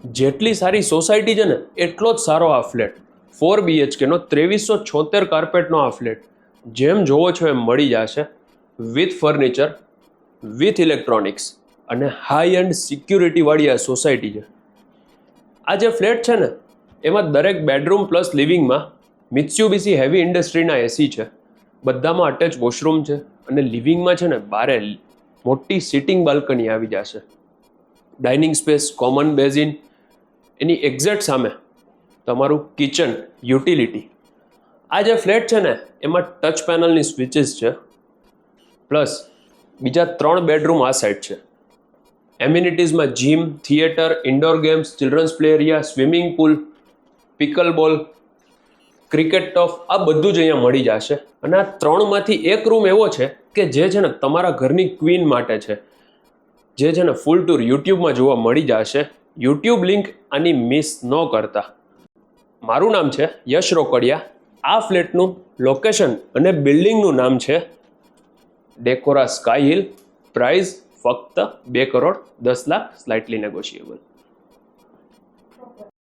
જેટલી સારી સોસાયટી છે ને એટલો જ સારો આ ફ્લેટ. 4 BHKનો 2376 કાર્પેટનો આ ફ્લેટ જેમ જોવો છો એમ મળી જશે, વિથ ફર્નિચર, વિથ ઇલેક્ટ્રોનિક્સ અને હાઈ એન્ડ સિક્યુરિટીવાળી આ સોસાયટી છે. આ જે ફ્લેટ છે ને એમાં દરેક બેડરૂમ પ્લસ લિવિંગમાં મિત્સ્યુબિશી હેવી ઇન્ડસ્ટ્રીના એસી છે, બધામાં અટેચ વોશરૂમ છે અને લિવિંગમાં છે ને બારે મોટી સિટિંગ બાલ્કની આવી જશે. ડાઇનિંગ સ્પેસ, કોમન બેઝિન, એની એક્ઝેક્ટ સામે તમારું કિચન, યુટિલિટી. આ જે ફ્લેટ છે ને એમાં ટચ પેનલની સ્વિચીસ છે, પ્લસ બીજા 3 બેડરૂમ આ સાઈડ છે. એમ્યુનિટીઝમાં gym, theatre, indoor games, children's play area, swimming pool, pickleball, cricket turf, આ બધું જ અહીંયા મળી જશે. અને આ 3માંથી એક રૂમ એવો છે કે જે છે ને તમારા ઘરની ક્વીન માટે છે, જે છે ને ફૂલ ટૂર યુટ્યુબમાં જોવા મળી જશે. યુટ્યુબ લિંક આની મિસ ન કરતા. મારું નામ છે યશ રોકડિયા. આ ફ્લેટનું લોકેશન અને બિલ્ડિંગનું નામ છે ડેકોરા સ્કાય હિલ. પ્રાઇસ ફક્ત 2 કરોડ 10 લાખ, સ્લાઇટલી નેગોશિયેબલ.